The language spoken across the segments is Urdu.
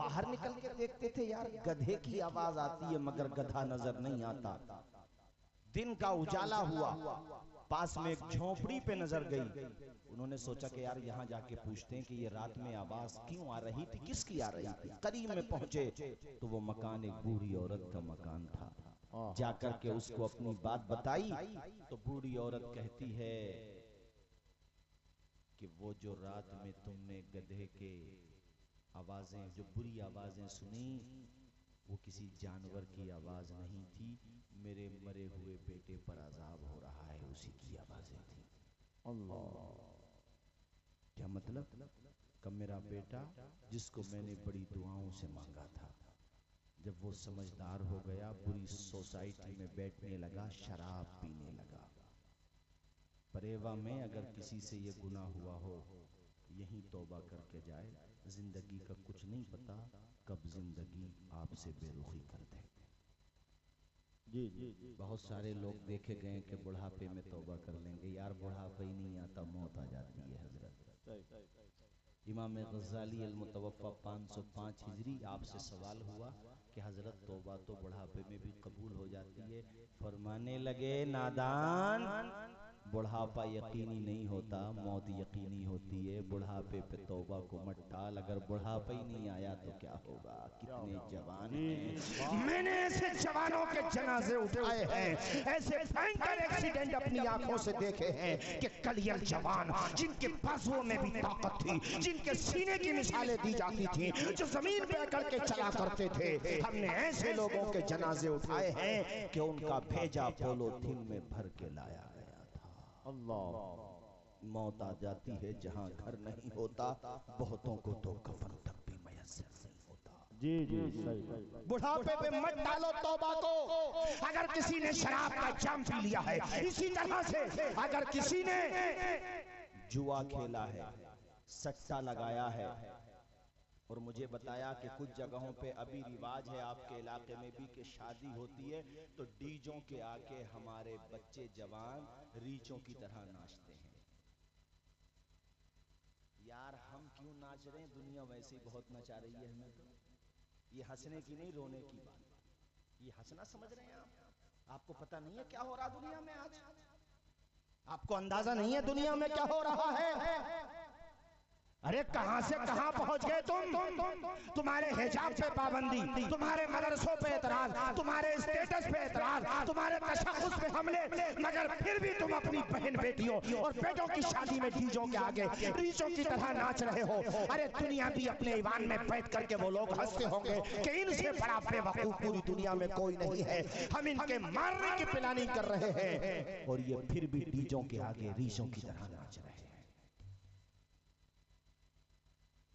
باہر نکل کے دیکھتے تھے یار گدھے کی آواز آتی ہے مگر گدھا نظر نہیں آتا. دن کا اجالا ہوا, پاس میں ایک جھونپڑی پہ نظر گئی. انہوں نے سوچا کہ یار یہاں جا کے پوچھتے ہیں کہ یہ رات میں آواز کیوں آ رہی تھی, کس کی آ رہی تھی. قریب میں پہنچے تو وہ مکان ایک بوڑھی عورت کا مکان تھا. جا کر کے اس کو اپنی بات بتائی تو بوڑھی عورت کہتی ہے کہ وہ جو رات میں تم نے گدھے کے آوازیں, جو بری آوازیں سنی, وہ کسی جانور کی آواز نہیں تھی, میرے مرے ہوئے بیٹے پر عذاب ہو رہا ہے اسی کی آوازیں تھیں. اللہ, کیا مطلب کہ میرا بیٹا جس کو میں نے بڑی دعاؤں سے مانگا تھا, جب وہ سمجھدار ہو گیا بری سوسائٹی میں بیٹھنے لگا, شراب پینے لگا. پریوا میں اگر کسی سے یہ گناہ ہوا ہو یہیں توبہ کر کے جائے, زندگی کا کچھ نہیں پتا کب زندگی آپ سے بے رخی کر دے. جی جی بہت سارے لوگ دیکھے گئے کہ بڑھاپے میں توبہ کر لیں گے. یار بڑھاپے ہی نہیں آتا, موت آ جاتی ہے حضرت. امام غزالی المتوفی 505 ہجری, آپ سے سوال ہوا کہ حضرت توبہ تو بڑھاپے میں بھی قبول ہو جاتی ہے. فرمانے لگے نادان, بڑھاپا یقینی نہیں ہوتا, موت یقینی ہوتی ہے. بڑھاپے پہ توبہ کو مت ٹال, اگر بڑھاپا ہی نہیں آیا تو کیا ہوگا. کتنے جوان ہیں, میں نے ایسے جوانوں کے جنازے اٹھائے ہیں, ایسے بھینکر ایکسیڈنٹ اپنی آنکھوں سے دیکھے ہیں کہ کلیل جوان جن کے بازوؤں میں بھی طاقت تھی, جن کے سینے کی مثالیں دی جاتی تھیں, جو زمین پہ اکڑ کے چلا کرتے تھے. ہم نے ایسے لوگوں کے جنازے اٹھائے ہیں کہ ان کا بھیجا پولیتھین میں بھر کے لایا گیا تھا. اللہ, موت آ جاتی ہے جہاں گھر نہیں ہوتا, بہتوں کو تو کفن تک بھی میسر نہیں ہوتا. جی جی صحیح. بڑھاپے پہ مت ڈالو توبہ کو. اگر کسی نے شراب کا جام پی لیا ہے, اسی طرح سے اگر کسی نے جوا کھیلا ہے, سٹا لگایا ہے, اور مجھے بتایا کہ کچھ جگہوں پہ ابھی رواج ہے آپ کے علاقے میں بھی کہ شادی ہوتی ہے تو ڈیجوں کے آگے ہمارے بچے جوان ریچوں کی طرح ناچتے ہیں. یار ہم کیوں ناچ رہے ہیں, دنیا ویسے ہی بہت نچا رہی ہے ہمیں. تو یہ ہنسنے کی نہیں رونے کی بات, یہ ہنسنا سمجھ رہے ہیں آپ. آپ کو پتہ نہیں ہے کیا ہو رہا دنیا میں آج, آپ کو اندازہ نہیں ہے دنیا میں کیا ہو رہا ہے. ارے کہاں سے کہاں پہنچ گئے تم. تمہارے حجاب پہ پابندی, تمہارے مدرسوں پہ اعتراض, تمہارے اسٹیٹس پہ اعتراض, تمہارے تشخص پہ حملے, مگر پھر بھی تم اپنی بہن بیٹیوں اور بیٹوں کی شادی میں ڈیجوں کے آگے ریچوں کی طرح ناچ رہے ہو. ارے دنیا بھی اپنے ایوان میں بیٹھ کر کے وہ لوگ ہنستے ہوں گے کہ ان سے بڑا بے وقوف پوری دنیا میں کوئی نہیں ہے, ہم ان کے مارنے کی پلاننگ کر رہے ہیں اور یہ پھر بھی ڈیجوں کے آگے ریچوں کی طرح ناچ رہے ہیں.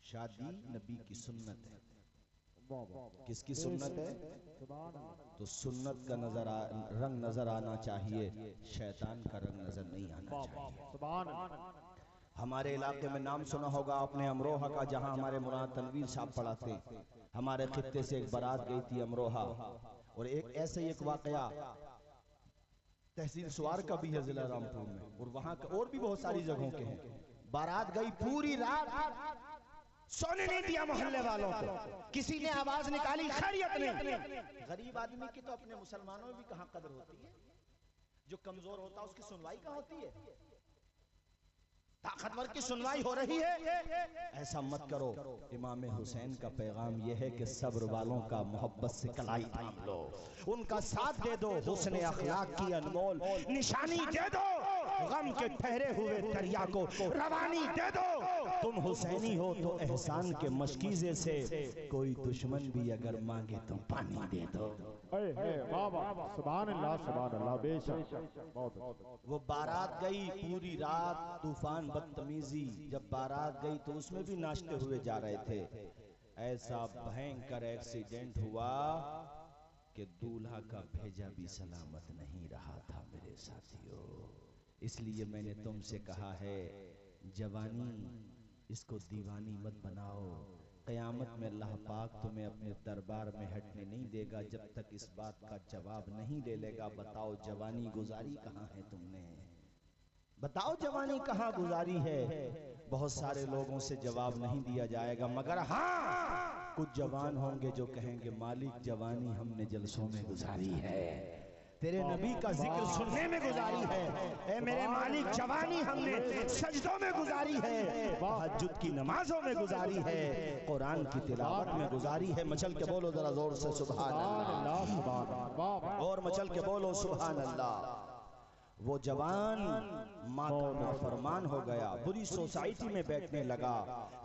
شادی نبی کی سنت ہے. کس کی سنت ہے؟ تو سنت کا رنگ نظر آنا چاہیے, شیطان کا رنگ نظر نہیں آنا چاہیے. ہمارے علاقے میں نام سنا ہوگا آپ نے امروہہ کا, جہاں ہمارے مولانا تنویر صاحب پڑھاتے. ہمارے خطے سے ایک بارات گئی تھی امروہہ, اور ایسے ایک واقعہ تحصیل سوار کا بھی ہے ضلع رامپور میں, اور وہاں اور بھی بہت ساری جگہوں کے ہیں. بارات گئی, پوری رات سونے نہیں دیا محلے والوں کو, کسی نے آواز نکالی خیریت نہیں. غریب آدمی کی تو اپنے مسلمانوں میں بھی کہاں قدر ہوتی ہے, جو کمزور ہوتا اس کی سنوائی کہاں ہوتی ہے, طاقتور کی سنوائی ہو رہی ہے. ایسا مت کرو. امام حسین کا پیغام یہ ہے کہ صبر والوں کا محبت سے کلائی تھام لو, ان کا ساتھ دے دو, حسن اخلاق کی انمول نشانی دے دو, غم کے ٹھہرے ہوئے دریا کو روانی دے دو. تم حسینی ہو تو احسان کے مشکیزے سے کوئی دشمن بھی اگر مانگے تو پانی دے دو. سبحان اللہ سبحان اللہ, بے شک. وہ بارات گئی, پوری رات طوفان بدتمیزی. جب بارات گئی تو اس میں بھی ناچتے ہوئے جا رہے تھے. ایسا بھینکر ایکسیڈنٹ ہوا کہ دولہا کا بھیجا بھی سلامت نہیں رہا تھا میرے ساتھیوں. اس لیے میں نے تم سے کہا ہے, جوانی اس کو دیوانی مت بناؤ. قیامت میں اللہ پاک تمہیں اپنے دربار میں ہٹنے نہیں دے گا جب تک اس بات کا جواب نہیں لے لے گا. بتاؤ جوانی گزاری کہاں ہے تم نے, بتاؤ جوانی کہاں گزاری ہے. بہت سارے لوگوں سے جواب نہیں دیا جائے گا, مگر ہاں کچھ جوان ہوں گے جو کہیں گے مالک جوانی ہم نے جلسوں میں گزاری ہے، تیرے نبی کا ذکر سننے میں گزاری ہے، اے میرے مالک جوانی ہم نے سجدوں میں گزاری ہے، تہجد کی نمازوں میں گزاری ہے، قرآن کی تلاوت میں گزاری ہے۔ مچل کے بولو ذرا زور سے سبحان اللہ، اور مچل کے بولو سبحان اللہ۔ وہ جوان ماں کا نافرمان ہو گیا، بری سوسائٹی میں بیٹھنے لگا۔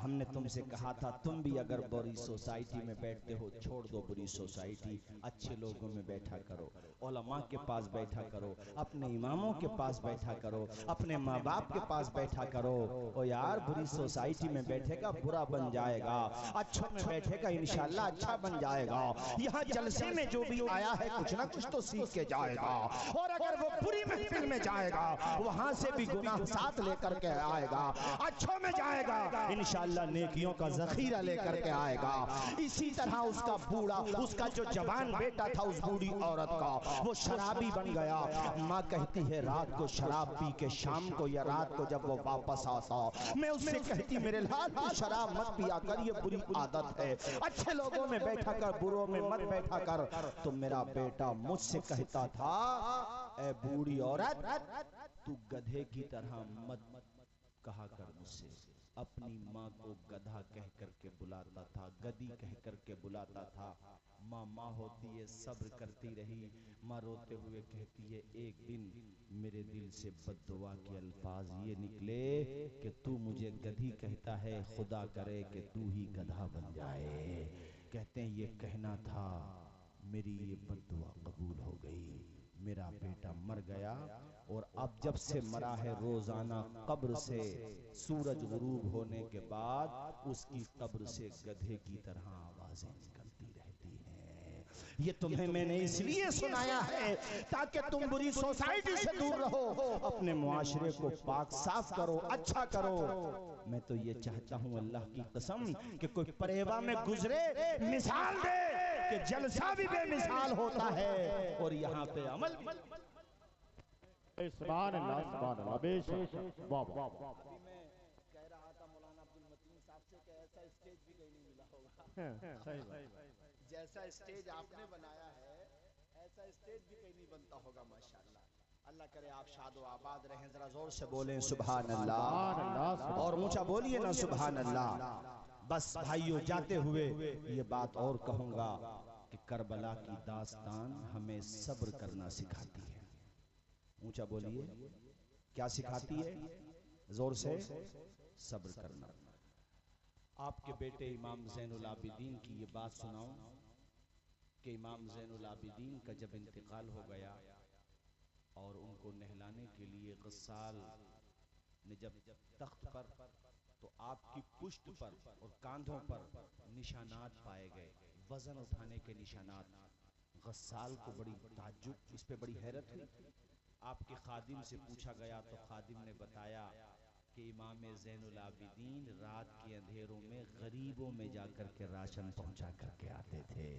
ہم نے تم سے کہا تھا تم بھی اگر بری سوسائٹی میں بیٹھتے ہو چھوڑ دو بری سوسائٹی، اچھے لوگوں میں بیٹھا کرو، علماء کے پاس بیٹھا کرو، اپنے اماموں کے پاس بیٹھا کرو، اپنے ماں باپ کے پاس بیٹھا کرو۔ او یار بری سوسائٹی میں بیٹھے گا برا بن جائے گا، اچھوں میں بیٹھے گا انشاءاللہ اچھا بن جائے گا۔ یہاں جلسے میں جو بھی آیا ہے کچھ نہ کچھ تو سیکھ کے جائے گا، اور اگر وہ بری محفل میں جائے گا وہاں سے بھی گناہ ساتھ لے کر کے آئے گا، اچھوں میں جائے گا انشاءاللہ نیکیوں کا ذخیرہ لے کر کے آئے گا۔ اسی طرح اس کا بوڑھا، اس کا جو جوان بیٹا تھا اس بوڑھی عورت کا، وہ شرابی بن گیا۔ ماں کہتی ہے رات کو شراب پی کے شام کو یا رات کو جب وہ واپس آتا میں اس سے کہتی میرے لال تو شراب مت پیا کر، یہ بری عادت ہے، اچھے لوگوں میں بیٹھا کر بروں میں مت بیٹھا کر۔ تو میرا بیٹا مجھ سے کہتا تھا اے بوڑھی عورت تو گدھے کی طرح مت کہا کر مجھ سے۔ اپنی ماں کو گدھا کہہ کر کے بلاتا تھا، گدھی کہہ کر کے بلاتا تھا۔ ماں ماں ہوتی ہے، صبر کرتی رہی۔ ماں روتے ہوئے کہتی ہے ایک دن میرے دل سے بد دعا کے الفاظ یہ نکلے کہ تو مجھے گدھی کہتا ہے، خدا کرے کہ تو ہی گدھا بن جائے۔ کہتے ہیں یہ کہنا تھا، میری یہ بد دعا قبول ہو گئی، میرا بیٹا مر گیا، اور اب جب سے مرا ہے روزانہ قبر سے سورج غروب ہونے کے بعد اس کی قبر سے گدھے کی طرح آوازیں نکلتی رہتی ہیں۔ یہ تمہیں میں نے اس لیے سنایا ہے تاکہ تم بری سوسائٹی سے دور رہو، اپنے معاشرے کو پاک صاف کرو، اچھا کرو۔ میں تو یہ چاہتا ہوں اللہ کی قسم کہ کوئی پریوا میں گزرے مثال دے کہ جلسہ بھی بے مثال ہوتا ہے اور یہاں پہ عمل سبحان اللہ بے شک، واہ واہ۔ ابھی میں کہہ رہا تھا مولانا عبد المتین صاحب سے کہ ایسا اسٹیج بھی کہیں نہیں ملا ہوگا، جیسا اسٹیج آپ نے بنایا ہے ایسا اسٹیج بھی کہیں نہیں بنتا ہوگا ماشاءاللہ۔ اللہ کرے آپ شاد و آباد رہیں، ذرا زور سے بولیں سبحان اللہ، اور اونچا بولیے نا سبحان اللہ۔ بس بھائیو جاتے ہوئے یہ بات اور کہوں گا کہ کربلا کی داستان ہمیں صبر کرنا سکھاتی ہے۔ اونچا بولیے کیا سکھاتی ہے؟ زور سے صبر کرنا۔ آپ کے بیٹے امام زین العابدین کی یہ بات سناؤں کہ امام زین العابدین کا جب انتقال ہو گیا اور ان کو نہلانے کے لیے غسال نے جب تخت پر، تو آپ کی پشت پر اور کاندھوں پر نشانات پائے گئے، وزن اٹھانے کے نشانات۔ غسال کو بڑی تعجب، اس پہ بڑی حیرت ہوئی۔ آپ کے خادم سے پوچھا گیا تو خادم نے بتایا کہ امام زین العابدین رات کے اندھیروں میں غریبوں میں جا کر کے راشن پہنچا کر کے آتے تھے،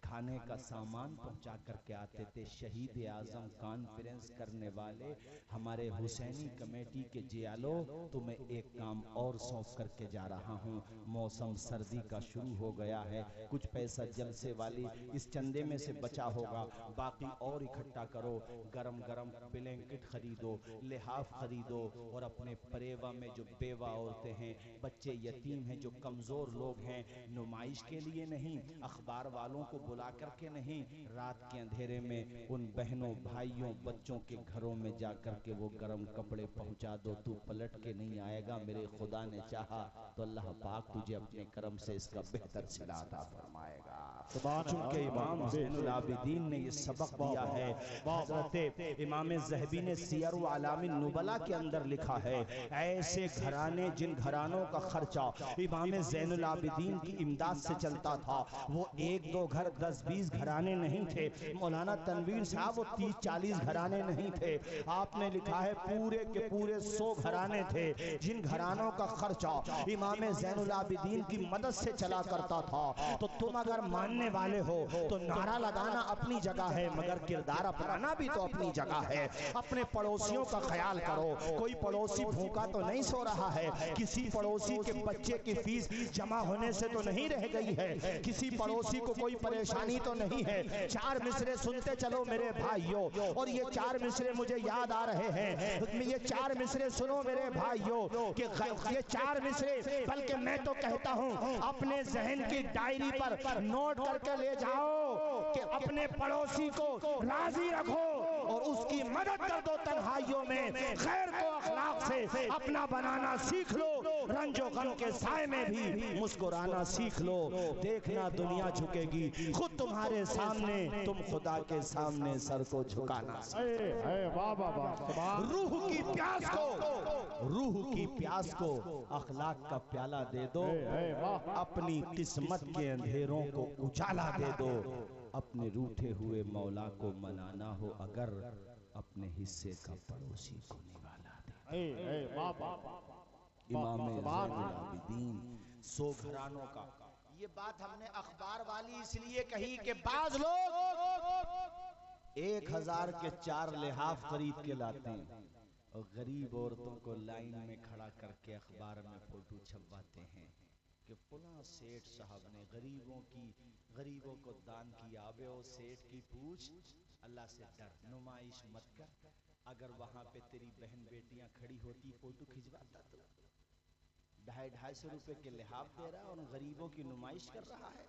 کھانے کا سامان پہنچا کر کے آتے تھے۔ شہید اعظم کانفرنس کرنے والے ہمارے حسینی کمیٹی کے جیالو، تو میں ایک کام اور سونپ کر کے جا رہا ہوں، موسم سردی کا شروع ہو گیا ہے، کچھ پیسہ جلسے والی اس چندے میں سے بچا ہوگا، باقی اور اکٹھا کرو، گرم گرم بلینکٹ خریدو، لحاف خریدو، اور اپنے پریوا میں جو بیوہ عورتیں ہیں، بچے یتیم ہیں، جو کمزور لوگ ہیں، نمائش کے لیے نہیں، اخبار والوں کو بلا کر کے نہیں، رات کے اندھیرے میں ان بہنوں بھائیوں بچوں کے گھروں میں جا کر کے وہ گرم کپڑے پہنچا دو۔ تو پلٹ کے نہیں آئے گا، میرے خدا نے چاہا تو اللہ پاک تجھے اپنے کرم سے اس کا بہتر صلہ عطا فرمائے گا۔ چونکہ امام زین العابدین نے یہ سبق دیا ہے، حضرت امام ذہبی نے سیر اعلام النبلاء کے اندر لکھا ہے، ایسے گھرانے جن گھرانوں کا خرچہ امام زین العابدین کی امداد سے چلتا تھا، وہ 1 2 گھر 10-20 گھرانے نہیں تھے، مولانا تنویر صاحب وہ 30-40 گھرانے نہیں تھے، آپ نے لکھا ہے پورے کے پورے 100 گھرانے تھے، جن گھرانوں کا خرچہ امام زین العابدین کی مدد سے چلا کرتا تھا۔ تو تم اگر ماننے والے ہو تو نعرہ لگانا اپنی جگہ ہے، مگر کردار اپنانا بھی تو اپنی جگہ ہے۔ اپنے پڑوسیوں کا خیال کرو، کوئی پڑوسی بھوکا تو نہیں سو رہا ہے، کسی پڑوسی کے بچے کی فیس جمع ہونے سے تو نہیں رہ گئی ہے، کسی پڑوسی کو کوئی پریشانی تو نہیں ہے۔ 4 مصرے سنتے چلو میرے بھائیوں، اور یہ 4 مصرے مجھے یاد آ رہے ہیں، یہ 4 مصرے سنو میرے بھائیوں کہ یہ 4 مصرے بلکہ میں تو کہتا ہوں اپنے ذہن کی ڈائری پر نوٹ کر کے لے جاؤ کہ اپنے پڑوسی کو راضی رکھو اور اس کی مدد کر دو تنہائیوں میں، خیر کو اخلاق سے اپنا بنانا سیکھ لو، رنج و غم کے سائے میں بھی مسکرانا سیکھ لو، دیکھنا دنیا جھکے گی، خود تمہارے سامنے تم خدا کے سامنے سر کو جھکانا سیکھ لو۔ روح کی پیاس کو اخلاق کا پیالہ دے دو، اپنی قسمت کے اندھیروں کو اجالا دے دو، اپنے روٹھے ہوئے مولا کو منانا ہو اگر اپنے حصے کا پڑوسی کو نوالا دے۔ امام زین العابدین 100 گھرانوں کا، یہ بات ہم نے اخبار والی اس لیے کہی کہ بعض لوگ 1000 کے 4 لحاف خرید کے لاتے ہیں اور غریب عورتوں کو لائن میں کھڑا کر کے اخبار میں فوٹو چھپواتے ہیں کہ فلاں سیٹھ صاحب نے غریبوں کو دان کیا۔ ابے او سیٹھ کی پوچھ، اللہ سے ڈر، نمائش مت کر، اگر وہاں پہ تیری بہن بیٹیاں کھڑی ہوتی فوٹو کھنچواتا تو 250 روپے کے لحاف دے رہا اور غریبوں کی نمائش کر رہا ہے۔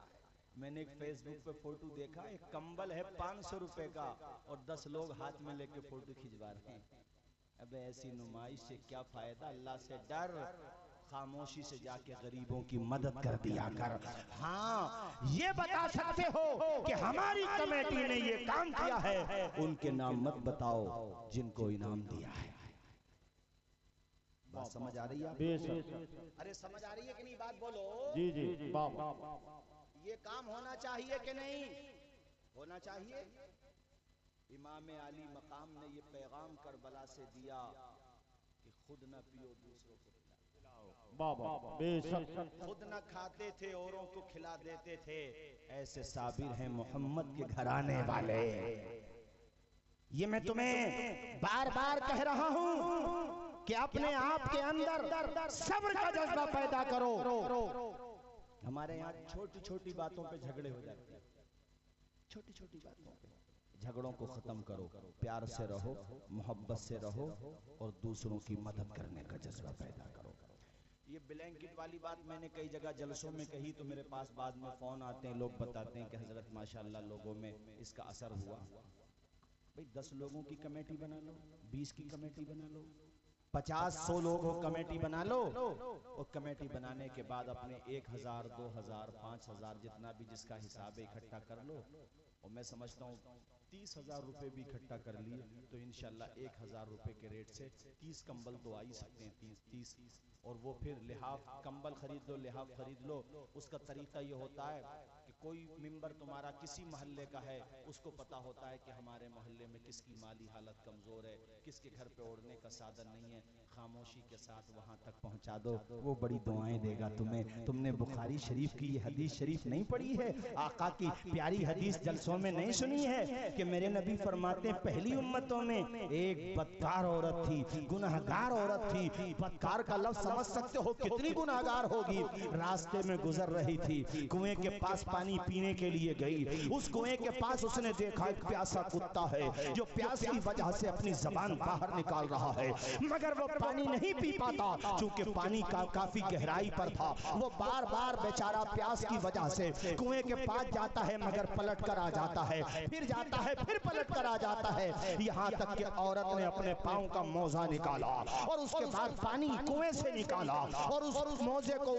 میں نے ایک فیس بک پہ فوٹو دیکھا، ایک کمبل ہے 500 روپے کا اور 10 لوگ ہاتھ میں لے کے فوٹو کھنچوا رہے ہیں۔ اب ایسی نمائش سے کیا فائدہ؟ اللہ سے ڈر، خاموشی سے جا کے غریبوں کی مدد کر دیا کر۔ ہاں یہ بتا سکتے ہو کہ ہماری کمیٹی نے یہ کام کیا ہے، ان کے نام مت بتاؤ جن کو انعام دیا ہے۔ بات سمجھ آ رہی ہے؟ ارے سمجھ آ رہی ہے کہ نہیں بات؟ بولو جی جی بابا، یہ کام ہونا چاہیے کہ نہیں ہونا چاہیے؟ امام علی مقام نے یہ پیغام کربلا سے دیا کہ خود نہ پیو دوسروں کو پلاؤ، بابا بے شک، خود نہ کھاتے تھے اوروں کو کھلا دیتے تھے، ایسے صابر ہیں محمد کے گھرانے والے۔ یہ میں تمہیں بار بار کہہ رہا ہوں کہ اپنے آپ کے اندر صبر کا جذبہ پیدا کرو۔ ہمارے یہاں چھوٹی چھوٹی باتوں پہ جھگڑے ہو جاتے ہیں، چھوٹی چھوٹی باتوں پہ جھگڑوں کو ختم کرو، پیار سے رہو، محبت سے رہو اور دوسروں کی مدد کرنے کا جذبہ پیدا کرو۔ یہ بلینکٹ والی بات میں نے کئی جگہ جلسوں میں کہی تو میرے پاس بعد میں فون آتے ہیں، لوگ بتاتے ہیں کہ حضرت ماشاءاللہ لوگوں میں اس کا اثر ہوا۔ بھئی 10 لوگوں کی کمیٹی بنا لو، 20 کی کمیٹی بنا لو، 50-100 لوگ ہو کمیٹی بنا لو، اور کمیٹی بنانے کے بعد اپنے 1000 2000 5000 جتنا بھی جس کا حساب ہے اکٹھا کر لو، اور میں سمجھتا ہوں 30,000 روپے بھی اکٹھا کر لیے تو انشاءاللہ 1000 روپے کے ریٹ سے 30 کمبل تو آ ہی سکتے ہیں، 30 اور وہ پھر لحاف کمبل خرید لو، لحاف خرید لو۔ اس کا طریقہ یہ ہوتا ہے کہ کوئی ممبر تمہارا کسی محلے کا ہے، اس کو پتا ہوتا ہے کہ ہمارے محلے میں کس کی مالی حالت کمزور ہے، کس کے گھر پہ اوڑھنے کا سادن نہیں ہے، خاموشی کے ساتھ وہاں تک پہنچا دو، وہ بڑی دعائیں دے گا تمہیں۔ تم نے بخاری شریف کی یہ حدیث شریف نہیں پڑھی ہے؟ آقا کی پیاری حدیث جلسوں میں نہیں سنی ہے کہ میرے نبی فرماتے ہیں پہلی امتوں میں ایک بدکار عورت تھی، گناہگار عورت تھی۔ بدکار کا لفظ سمجھ سکتے ہو کتنی گناہگار ہوگی؟ راستے میں گزر رہی تھی، کنویں کے پاس پانی پینے کے لیے گئی، اس کنویں کے پاس اس نے دیکھا ایک پیاسا کتا ہے جو پیاس کی وجہ سے اپنی زبان باہر نکال رہا ہے، مگر وہ پانی نہیں پی پاتا چونکہ پانی کا کافی گہرائی پر تھا۔ وہ بار بار بیچارہ پیاس کی وجہ سے کنویں کے پاس جاتا ہے مگر پلٹ کر آ جاتا ہے، پھر جاتا ہے پھر پلٹ کر آ جاتا ہے، یہاں تک کہ عورت نے اپنے پاؤں کا موزہ نکالا اور اس کے بعد پانی کنویں سے نکالا اور اس موزے کو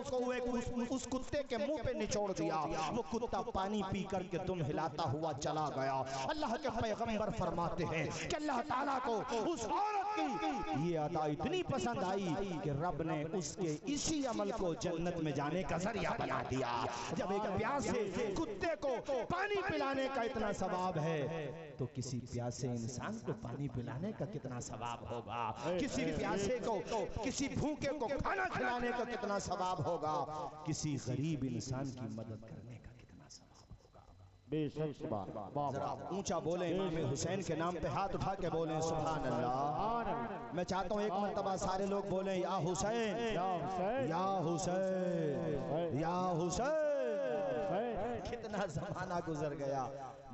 اس کتے کے منہ پہ نچوڑ دیا۔ وہ کتا پانی پی کر کے دم ہلاتا ہوا چلا گیا۔ اللہ کے پیغمبر فرماتے ہیں کہ اللہ تعالیٰ کو اس عورت کی یہ عطا اتنی پسند آئی کہ رب نے اس کے اسی عمل کو جنت میں جانے کا ذریعہ بنا دیا. جب ایک پیاسے کتے کو پانی پلانے کا اتنا ثواب ہے تو کسی پیاسے انسان کو پانی پلانے کا کتنا ثواب ہوگا, کسی پیاسے کو, کسی بھوکے کو کھانا کھلانے کا کتنا ثواب ہوگا, کسی غریب انسان کی مدد کرنے کا کتنا ثواب ہوگا. بے شک سبحان اللہ. ذرا اونچا بولیں, امام حسین کے نام پہ ہاتھ اٹھا کے بولیں سبحان اللہ. میں چاہتا ہوں ایک مرتبہ سارے لوگ بولیں یا حسین یا حسین یا حسین. کتنا زمانہ گزر گیا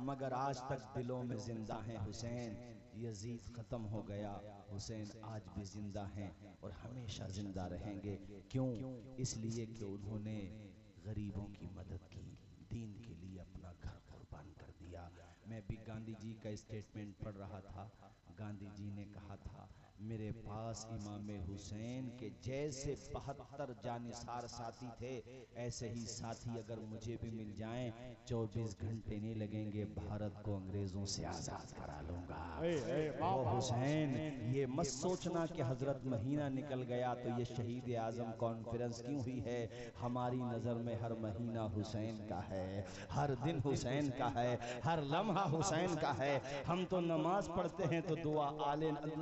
مگر آج تک دلوں میں زندہ ہیں حسین. یزید ختم ہو گیا, حسین آج بھی زندہ ہیں اور ہمیشہ زندہ رہیں گے. کیوں؟ اس لیے کہ انہوں نے غریبوں کی مدد کی, دین کے لیے اپنا گھر قربان کر دیا. میں بھی گاندھی جی کا اسٹیٹمنٹ پڑھ رہا تھا. گاندھی جی نے کہا تھا میرے پاس امام حسین کے جیسے 72 جانثار ساتھی تھے, ایسے ہی ساتھی اگر مجھے بھی مل جائیں 24 گھنٹے نہیں لگیں گے, بھارت کو انگریزوں سے آزاد کرا لوں گا. وہ حسین, یہ مت سوچنا کہ حضرت مہینہ نکل گیا تو یہ شہید اعظم کانفرنس کیوں ہوئی ہے. ہماری نظر میں ہر مہینہ حسین کا ہے, ہر دن حسین کا ہے, ہر لمحہ حسین کا ہے. ہم تو نماز پڑھتے ہیں تو دعا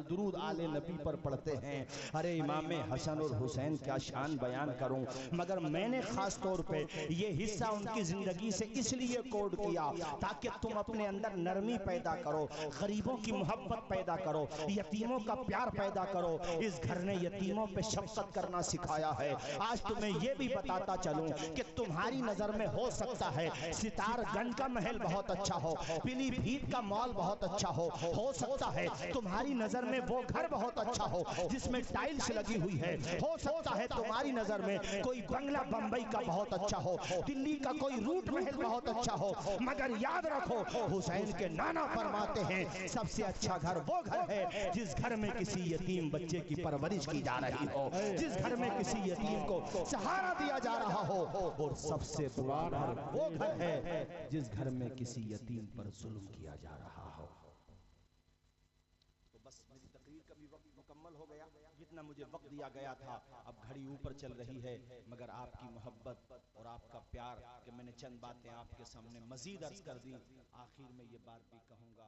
درود آل نبی پر پڑھتے ہیں. ارے امام حسن اور حسین کیا شان بیان کروں, مگر میں نے خاص طور پہ یہ حصہ ان کی زندگی سے اس لیے کوڈ کیا تاکہ تم اپنے اندر نرمی پیدا کرو, غریبوں کی محبت پیدا کرو, یتیموں کا پیار پیدا کرو. اس گھر نے یتیموں پہ شفقت کرنا سکھایا ہے. آج تمہیں یہ بھی بتاتا چلوں کہ تمہاری نظر میں ہو سکتا ہے ستار گنج کا محل بہت اچھا ہو, پیلی بھیت کا مال بہت اچھا ہو سکتا ہے تمہاری نظر میں وہ گھر بہت اچھا ہو جس میں ٹائلز لگی ہوئی ہے, ہو سکتا ہے تمہاری نظر میں کوئی بنگلہ بمبئی کا بہت اچھا ہو, دلی کا کوئی روٹ محل بہت اچھا ہو, مگر یاد رکھو حسین کے نانا فرماتے ہیں سب سے اچھا گھر وہ گھر ہے جس گھر میں کسی یتیم بچے کی پرورش کی جا رہی ہو, جس گھر میں کسی یتیم کو سہارا دیا جا رہا ہو, اور سب سے برا گھر وہ گھر ہے جس گھر میں کسی یتیم پر ظلم کیا جا رہا ہو. تو بس میری تقریر کا بھی وقت مکمل ہو گیا, جتنا مجھے وقت دیا گیا تھا. اب گھڑی اوپر چل رہی ہے, مگر آپ کی محبت اور آپ کا پیار کہ میں نے چند باتیں آپ کے سامنے مزید عرض کر دی. آخر میں یہ بات بھی کہوں گا